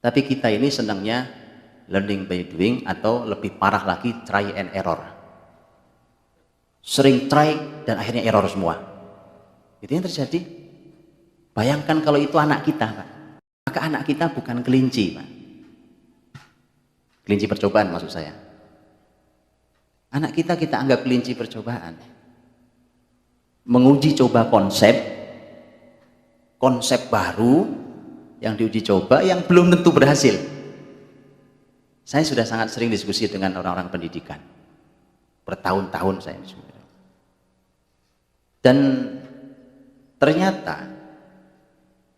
Tapi kita ini senangnya learning by doing, atau lebih parah lagi try and error. Sering try dan akhirnya error semua. Itu yang terjadi. Bayangkan kalau itu anak kita, Pak. Maka anak kita bukan kelinci, Pak. Kelinci percobaan maksud saya. Anak kita anggap kelinci percobaan. Menguji coba konsep baru yang diuji coba yang belum tentu berhasil. Saya sudah sangat sering diskusi dengan orang-orang pendidikan. Bertahun-tahun saya diskusi. Dan ternyata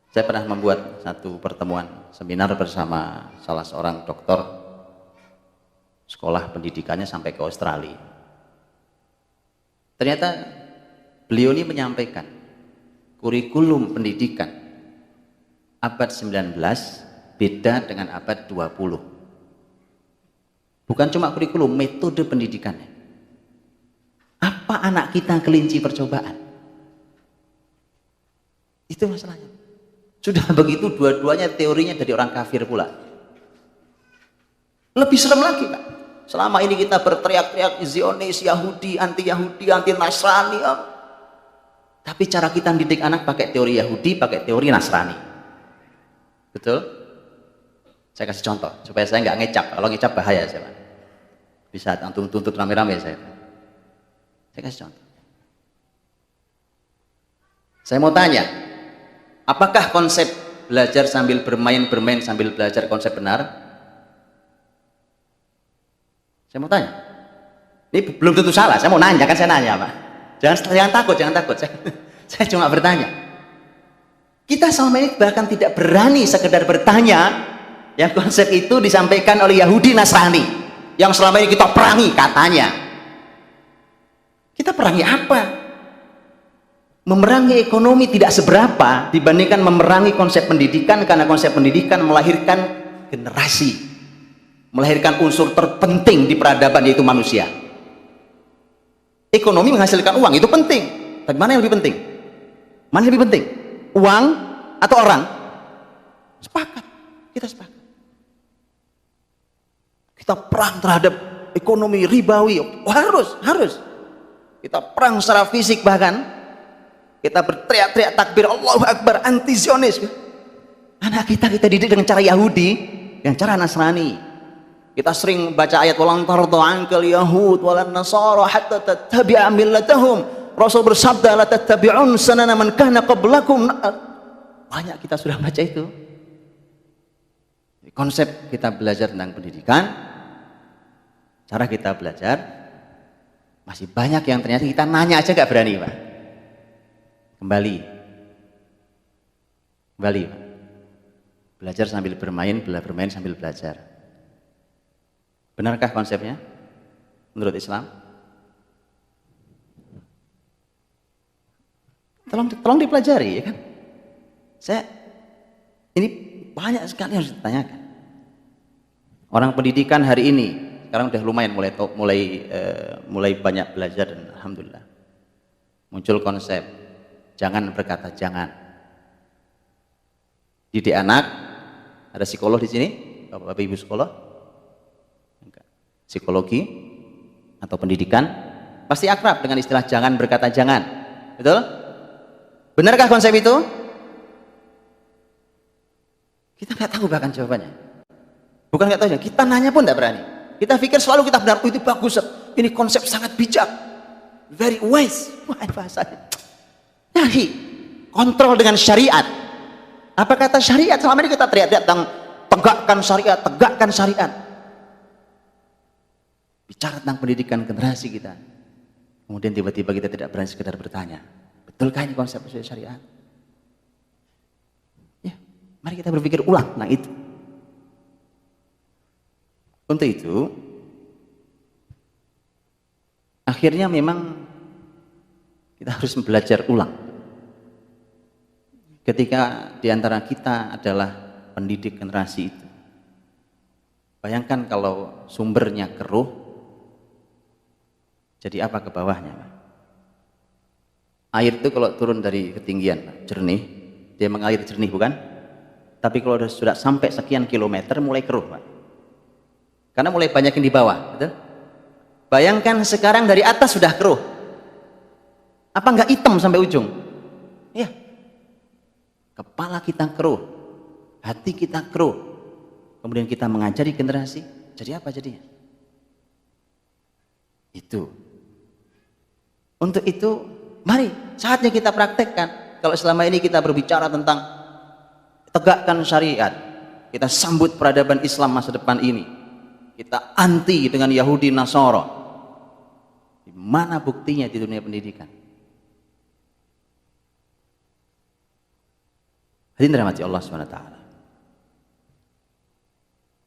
saya pernah membuat satu pertemuan seminar bersama salah seorang dokter, sekolah pendidikannya sampai ke Australia. Ternyata beliau ini menyampaikan kurikulum pendidikan abad 19 beda dengan abad 20. Bukan cuma kurikulum, metode pendidikannya. Apa anak kita kelinci percobaan? Itu masalahnya. Sudah begitu dua-duanya teorinya dari orang kafir pula. Lebih serem lagi, Pak. Selama ini kita berteriak-teriak Zionis, Yahudi, anti Nasrani. Tapi cara kita mendidik anak pakai teori Yahudi, pakai teori Nasrani. Betul? Saya kasih contoh supaya saya nggak ngecap. Kalau ngecap bahaya saya. Bisa tuntut rame-rame saya. Saya kasih contoh. Saya mau tanya, apakah konsep belajar sambil bermain sambil belajar konsep benar? Saya mau tanya. Ini belum tentu salah. Saya mau nanya, kan saya nanya, Pak. Jangan takut. Saya cuma bertanya. Kita selama ini bahkan tidak berani sekedar bertanya. Yang konsep itu disampaikan oleh Yahudi Nasrani yang selama ini kita perangi katanya. Kita perangi apa? Memerangi ekonomi tidak seberapa dibandingkan memerangi konsep pendidikan, karena konsep pendidikan melahirkan generasi, melahirkan unsur terpenting di peradaban, yaitu manusia. Ekonomi menghasilkan uang, itu penting. Tapi mana yang lebih penting? Mana yang lebih penting? Uang atau orang? Sepakat. Kita sepakat. Kita perang terhadap ekonomi ribawi. Harus. Kita perang secara fisik, bahkan kita berteriak-teriak takbir Allahu Akbar, anti Zionis. Anak kita didik dengan cara Yahudi, dengan cara Nasrani. Kita sering baca ayat walan tarda ankal yahud walan nasara hatta tattabi'a millatahum. Rasul bersabda la tattabi'un sanana man kana qablakum. Banyak kita sudah baca itu. Konsep kita belajar tentang pendidikan, cara kita belajar, masih banyak yang ternyata kita nanya aja gak berani, Pak. Kembali, Pak. Belajar sambil bermain sambil belajar. Benarkah konsepnya menurut Islam? Tolong dipelajari, ya kan? Ini banyak sekali yang harus ditanyakan. Orang pendidikan hari ini sekarang udah lumayan mulai banyak belajar, dan alhamdulillah muncul konsep jangan berkata jangan. Didik anak, ada psikolog di sini, Bapak Ibu psikolog, psikologi atau pendidikan pasti akrab dengan istilah jangan berkata jangan. Betul? Benarkah konsep itu? Kita nggak tahu bahkan jawabannya. Bukan nggak tahu, kita nanya pun nggak berani. Kita pikir selalu kita benar, itu bagus, ini konsep sangat bijak, very wise. Wah, bahasanya. Nahi, kontrol dengan syariat. Apa kata syariat? Selama ini kita teriak-teriak tentang tegakkan syariat. Bicara tentang pendidikan generasi kita, kemudian tiba-tiba kita tidak berani sekedar bertanya, betulkah ini konsep syariat? Ya, mari kita berpikir ulang tentang itu. Untuk itu, akhirnya memang kita harus belajar ulang. Ketika diantara kita adalah pendidik generasi itu, bayangkan kalau sumbernya keruh, jadi apa ke bawahnya? Air itu kalau turun dari ketinggian jernih, dia mengalir jernih, bukan? Tapi kalau sudah sampai sekian kilometer mulai keruh, Pak. Karena mulai banyak yang di bawah, betul? Bayangkan sekarang dari atas sudah keruh. Apa nggak hitam sampai ujung? Iya. Kepala kita keruh, hati kita keruh. Kemudian kita mengajari generasi, jadi apa jadinya? Itu. Untuk itu, mari saatnya kita praktekkan. Kalau selama ini kita berbicara tentang tegakkan syariat, kita sambut peradaban Islam masa depan ini, kita anti dengan Yahudi Nasara. Di mana buktinya di dunia pendidikan? Hadirin rahmati Allah SWT.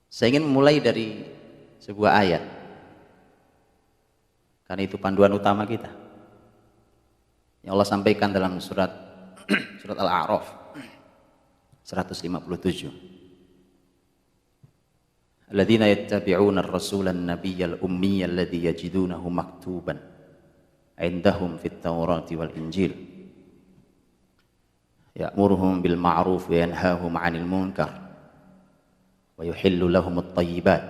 Saya ingin memulai dari sebuah ayat, karena itu panduan utama kita yang Allah sampaikan dalam surat Al-A'raf 157. Alladzina yattabi'una ar-rasula an-nabiyyal ummiyya alladzi yajidunahu maktuban 'indahum fit Taurati wal Injil ya'muruhum bil ma'ruf wa yanhahum 'anil munkar wa yuhillu lahum at-tayyibat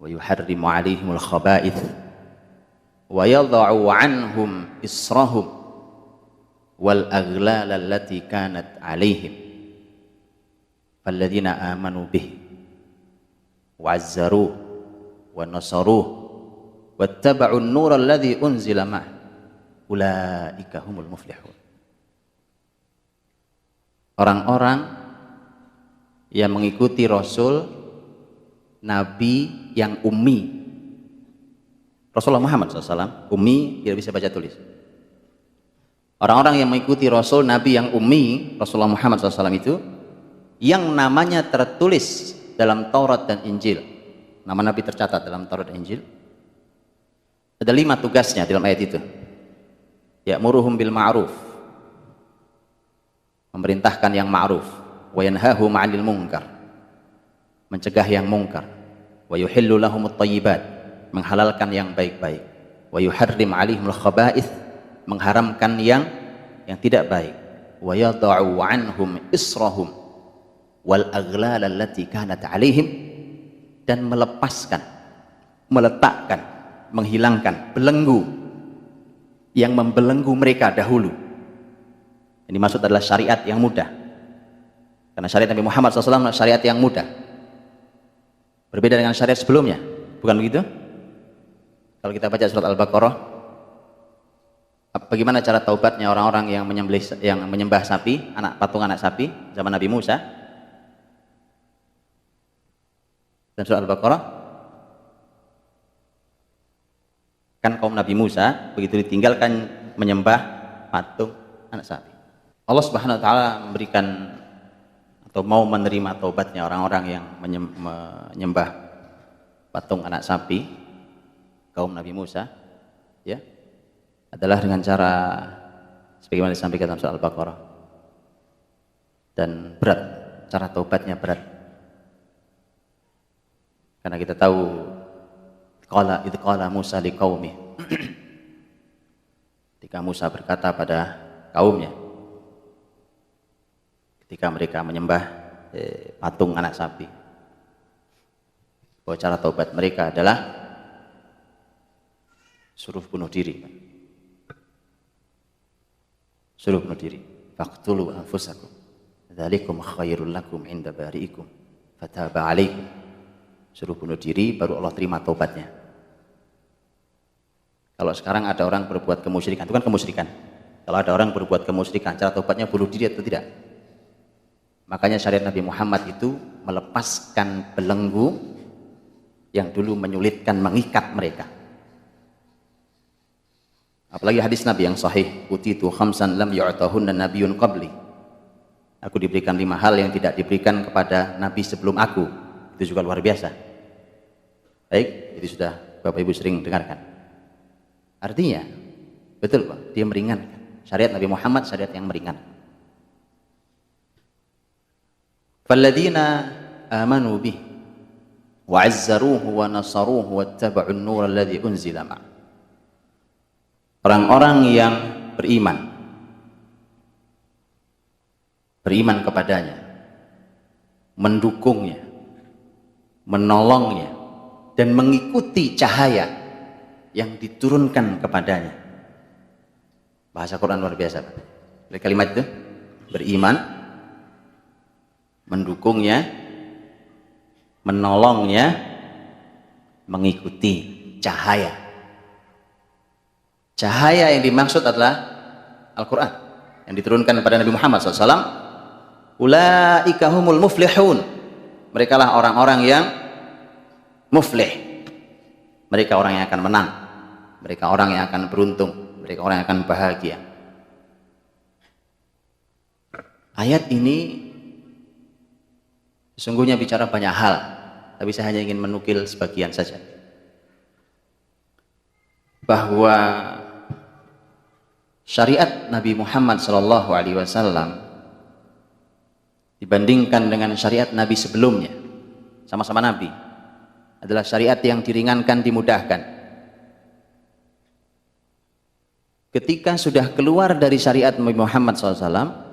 wa yuharrimu 'alaihim al-khaba'ith wa yadh'u 'anhum israhum wal aghlal allati kanat 'alaihim falladzina amanu bihi wa'azzaruhu wa nasaruhu wattaba'un nura alladzi unzila ma'ah ulaika humul muflihun. Orang-orang yang mengikuti Rasul Nabi yang ummi. Rasulullah Muhammad SAW ummi, tidak bisa baca tulis. Orang-orang yang mengikuti Rasul Nabi yang ummi, Rasulullah Muhammad SAW itu, yang namanya tertulis dalam Taurat dan Injil. Nama Nabi tercatat dalam Taurat dan Injil. Ada 5 tugasnya dalam ayat itu. Ya'muruhum bil ma'ruf, memerintahkan yang ma'ruf, wa yanhahum 'anil munkar, mencegah yang mungkar, wa yuhillu lahumut thayyibat, menghalalkan yang baik-baik, wa yuharrim 'alaihimul khaba'ith, mengharamkan yang tidak baik, wa yad'u 'anhum israhum wal aghlal allati kanat 'alaihim, dan melepaskan, meletakkan, menghilangkan belenggu yang membelenggu mereka dahulu. Ini maksud adalah syariat yang mudah, karena syariat Nabi Muhammad SAW adalah syariat yang mudah, berbeda dengan syariat sebelumnya, bukan begitu? Kalau kita baca surat Al-Baqarah, bagaimana cara taubatnya orang-orang yang menyembah sapi, patung anak sapi zaman Nabi Musa? Dan surat Al-Baqarah, kan kaum Nabi Musa begitu ditinggalkan menyembah patung anak sapi, Allah Subhanahu wa taala memberikan atau mau menerima taubatnya orang-orang yang menyembah patung anak sapi kaum Nabi Musa, ya, adalah dengan cara sebagaimana disampaikan dalam surat Al-Baqarah. Dan berat, cara taubatnya berat, karena kita tahu idz qala Musa liqaumi, ketika Musa berkata pada kaumnya ketika mereka menyembah patung anak sapi, bahwa cara taubat mereka adalah suruh bunuh diri. Suruh bunuh diri. Faqtulu anfusakum dzalikum khairul lakum inda bari'ikum fataba 'alaikum. Suruh bunuh diri, baru Allah terima taubatnya. Kalau sekarang ada orang berbuat kemusyrikan, itu kan kemusyrikan. Kalau ada orang berbuat kemusyrikan, cara taubatnya bunuh diri atau tidak? Makanya syariat Nabi Muhammad itu melepaskan belenggu yang dulu menyulitkan, mengikat mereka. Apalagi hadis Nabi yang sahih, utitu khamsan lam yu'tahunna nabiyyun qabli. Aku diberikan 5 hal yang tidak diberikan kepada nabi sebelum aku. Itu juga luar biasa. Baik, itu sudah Bapak Ibu sering dengarkan. Artinya, betul Pak, dia meringankan. Syariat Nabi Muhammad syariat yang meringankan. Falladzina amanu bih wa'azzaruhu wa nasaruhu wattaba'un nur alladzi unzila ma'. Orang-orang yang beriman kepadanya, mendukungnya, menolongnya, dan mengikuti cahaya yang diturunkan kepadanya. Bahasa Quran luar biasa. Dari kalimat itu, beriman, mendukungnya, menolongnya, mengikuti cahaya. Cahaya yang dimaksud adalah Al-Quran yang diturunkan kepada Nabi Muhammad SAW. Ulaika humul muflihun. Mereka lah orang-orang yang muflih. Mereka orang yang akan menang. Mereka orang yang akan beruntung. Mereka orang yang akan bahagia. Ayat ini sesungguhnya bicara banyak hal, tapi saya hanya ingin menukil sebagian saja. Bahwa syariat Nabi Muhammad SAW dibandingkan dengan syariat Nabi sebelumnya, sama-sama Nabi, adalah syariat yang diringankan, dimudahkan. Ketika sudah keluar dari syariat Nabi Muhammad SAW,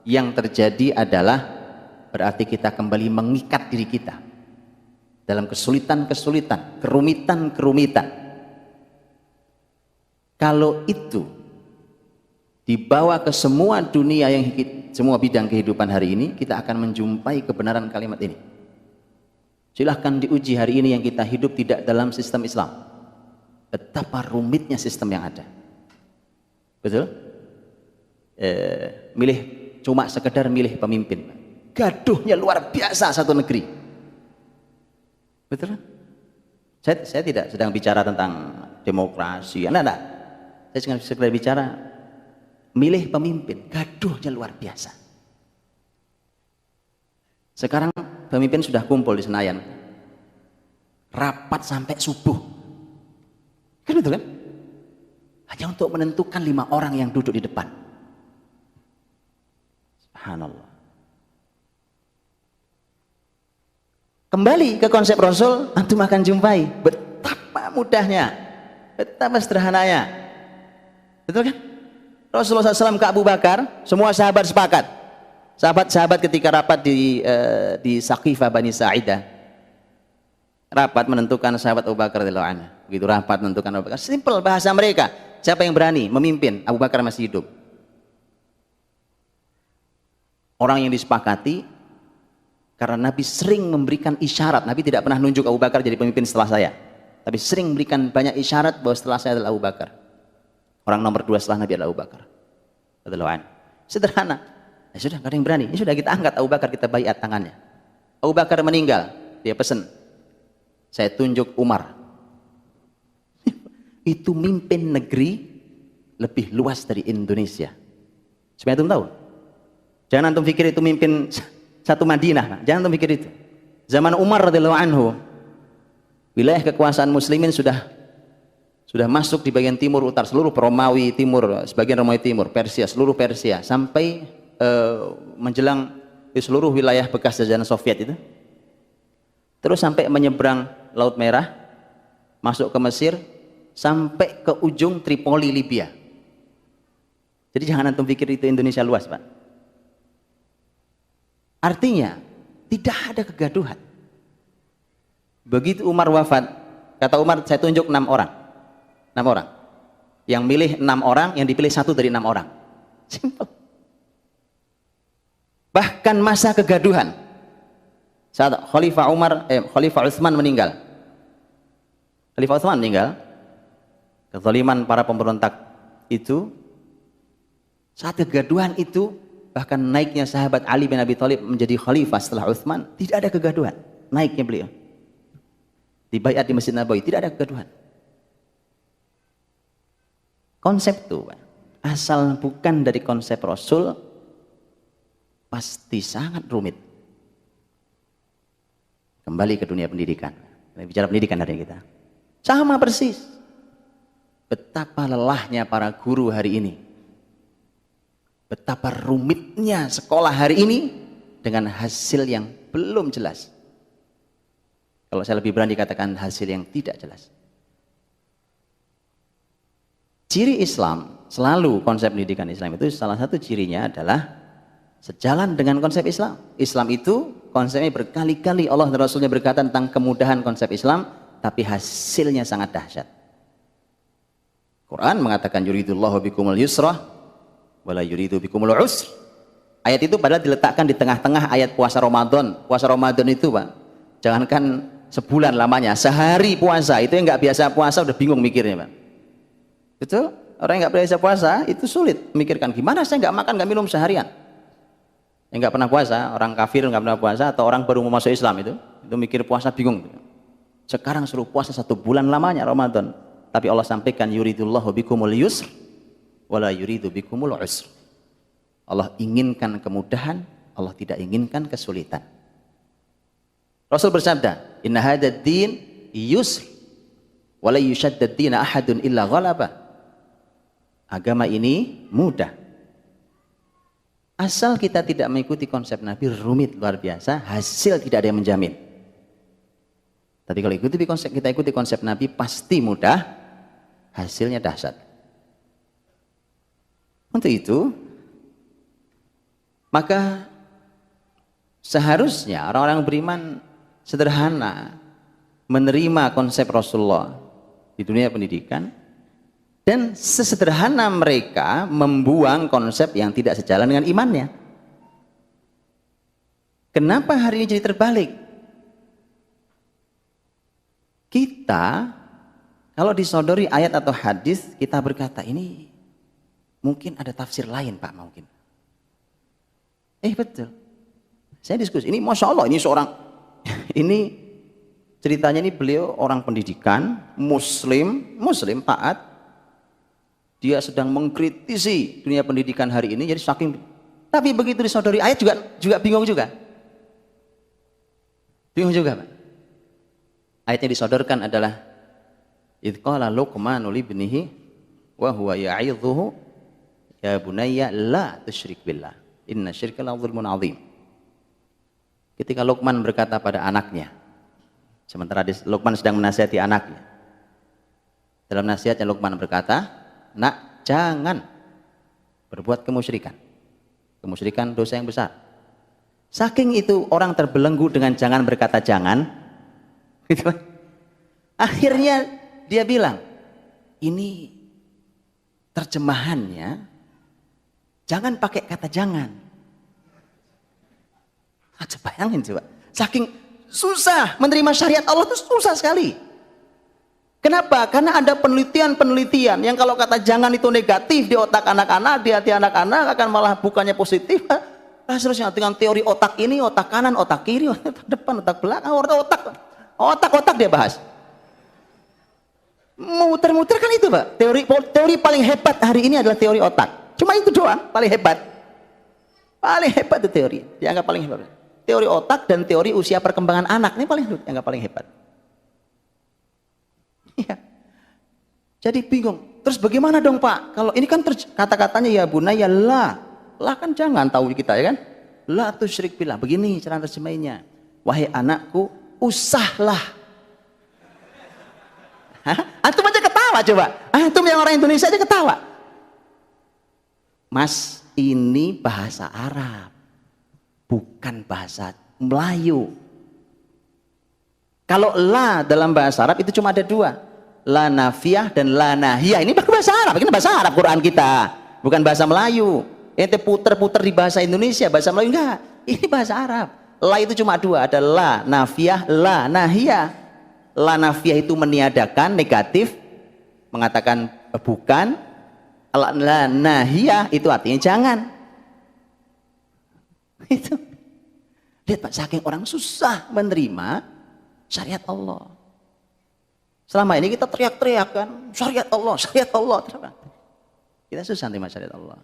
yang terjadi adalah berarti kita kembali mengikat diri kita dalam kesulitan-kesulitan, kerumitan-kerumitan. Kalau itu dibawa ke semua dunia, yang semua bidang kehidupan hari ini, kita akan menjumpai kebenaran kalimat ini. Silahkan diuji hari ini yang kita hidup tidak dalam sistem Islam, betapa rumitnya sistem yang ada. Betul? Cuma sekedar milih pemimpin, gaduhnya luar biasa satu negeri. Betul? Saya tidak sedang bicara tentang demokrasi, enggak. Saya cuma sekedar bicara milih pemimpin, gaduhnya luar biasa. Sekarang pemimpin sudah kumpul di Senayan, rapat sampai subuh, kan betul kan? Hanya untuk menentukan 5 orang yang duduk di depan. Subhanallah. Kembali ke konsep Rasul, antum akan jumpai betapa mudahnya, betapa sederhananya. Betul kan? Rasulullah SAW ke Abu Bakar, semua sahabat sepakat. Sahabat-sahabat ketika rapat di Saqifah Bani Sa'idah, rapat menentukan sahabat Abu Bakar radhiyallahu anhu. Begitu rapat menentukan Abu Bakar, simpel bahasa mereka. Siapa yang berani memimpin? Abu Bakar masih hidup. Orang yang disepakati, karena Nabi sering memberikan isyarat. Nabi tidak pernah nunjuk Abu Bakar jadi pemimpin setelah saya, tapi sering memberikan banyak isyarat bahwa setelah saya adalah Abu Bakar. Orang nomor 2 setelah Nabi adalah Abu Bakar radhiyallahu anhu. Sederhana. Ya sudah, gak ada yang berani. Ya sudah, kita angkat Abu Bakar, kita baiat tangannya. Abu Bakar meninggal, dia pesan, saya tunjuk Umar. Itu mimpin negeri lebih luas dari Indonesia. Supaya antum tahu. Jangan antum pikir itu mimpin satu Madinah. Jangan antum pikir itu. Zaman Umar radhiyallahu anhu, wilayah kekuasaan muslimin sudah masuk di bagian timur utara, seluruh Romawi timur, sebagian Romawi timur, Persia, seluruh Persia, sampai menjelang di seluruh wilayah bekas jajahan Soviet itu. Terus sampai menyeberang Laut Merah, masuk ke Mesir, sampai ke ujung Tripoli, Libya. Jadi jangan antum pikir itu Indonesia luas, Pak. Artinya tidak ada kegaduhan. Begitu Umar wafat, kata Umar, saya tunjuk 6 orang. 6 orang. Yang milih 6 orang, yang dipilih 1 dari 6 orang. Simple. Bahkan masa kegaduhan, saat Khalifah Utsman meninggal. Khalifah Utsman meninggal, kezaliman para pemberontak itu, saat kegaduhan itu, bahkan naiknya sahabat Ali bin Abi Thalib menjadi khalifah setelah Utsman, tidak ada kegaduhan. Naiknya beliau dibaiat di Masjid Nabawi, tidak ada kegaduhan. Konsep itu, asal bukan dari konsep Rasul, pasti sangat rumit. Kembali ke dunia pendidikan. Kita bicara pendidikan hari kita. Sama persis. Betapa lelahnya para guru hari ini. Betapa rumitnya sekolah hari ini dengan hasil yang belum jelas. Kalau saya lebih berani katakan hasil yang tidak jelas. Ciri Islam, selalu konsep pendidikan Islam itu salah satu cirinya adalah sejalan dengan konsep Islam. Islam itu konsepnya berkali-kali Allah dan Rasulnya berkata tentang kemudahan konsep Islam, tapi hasilnya sangat dahsyat. Quran mengatakan yuridullahu bikumul yusra wala yuridu bikumul usr. Ayat itu padahal diletakkan di tengah-tengah ayat puasa Ramadan. Puasa Ramadan itu, Pak, jangankan sebulan lamanya, sehari puasa itu yang nggak biasa puasa udah bingung mikirnya, Pak. Betul? Orang yang nggak biasa puasa itu sulit memikirkan gimana saya nggak makan nggak minum seharian. Yang nggak pernah puasa, orang kafir nggak pernah puasa, atau orang baru mau masuk Islam itu mikir puasa bingung. Sekarang suruh puasa 1 bulan lamanya Ramadan, tapi Allah sampaikan yuridullahu bikumul yusr wala yuridu bikumul usr. Allah inginkan kemudahan, Allah tidak inginkan kesulitan. Rasul bersabda, inna hadzal din yusr wala yushaddad dina ahadun illa ghalaba. Agama ini mudah. Asal kita tidak mengikuti konsep Nabi, rumit luar biasa, hasil tidak ada yang menjamin. Tapi kalau kita ikuti konsep Nabi, pasti mudah, hasilnya dahsyat. Untuk itu, maka seharusnya orang-orang beriman sederhana menerima konsep Rasulullah di dunia pendidikan, dan sesederhana mereka membuang konsep yang tidak sejalan dengan imannya. Kenapa hari ini jadi terbalik? Kita kalau disodori ayat atau hadis, kita berkata ini mungkin ada tafsir lain, Pak, mungkin. Betul. Saya diskusi, ini Masya Allah, ini seorang, ini ceritanya ini beliau orang pendidikan, muslim taat. Dia sedang mengkritisi dunia pendidikan hari ini, jadi saking, tapi begitu disodori ayat juga bingung juga. Bingung juga, Pak. Ayat yang disodorkan adalah idz qala Luqmanu libnihi wa huwa ya'idhuhu ya bunayya la tusyrik billah inna syirka la dzulmun adzim. Ketika Luqman berkata pada anaknya, sementara Luqman sedang menasihati anaknya, dalam nasihatnya Luqman berkata, nak, jangan berbuat kemusyrikan. Kemusyrikan dosa yang besar. Saking itu orang terbelenggu dengan jangan berkata jangan, gitu. Akhirnya dia bilang, ini terjemahannya jangan pakai kata jangan. Coba bayangin coba. Saking susah menerima syariat Allah itu susah sekali. Kenapa? Karena ada penelitian yang kalau kata jangan itu negatif di otak anak-anak, di hati anak-anak akan malah bukannya positif. Seterusnya dengan teori otak ini, otak kanan, otak kiri, otak depan, otak belakang, otak dia bahas. Muter-muter kan itu, Pak. Teori paling hebat hari ini adalah teori otak. Cuma itu doang, paling hebat. Paling hebat itu teori, dianggap paling hebat. Teori otak dan teori usia perkembangan anak ini dianggap paling hebat. Ya. Jadi bingung. Terus bagaimana dong, Pak? Kalau ini kan kata-katanya ya bunayya lah kan jangan, tahu kita ya kan? La tusyrik billah. Begini cara terjemahnya. Wahai anakku, usahlah. Antum aja ketawa coba. Antum yang orang Indonesia aja ketawa. Mas, ini bahasa Arab, bukan bahasa Melayu. Kalau la dalam bahasa Arab itu cuma ada 2. La nafiyah dan la nahiyah. Ini bahasa Arab, ini bahasa Arab Quran kita, bukan bahasa Melayu. Ente puter-puter di bahasa Indonesia, bahasa Melayu enggak. Ini bahasa Arab. La itu cuma 2, ada la nafiyah, la nahiyah. La nafiyah itu meniadakan, negatif, mengatakan bukan. La nahiyah itu artinya jangan. Itu. Lihat, Pak, saking orang susah menerima syariat Allah. Selama ini kita teriak-teriak kan, syariat Allah, syariat Allah. Kita susah menerima syariat Allah.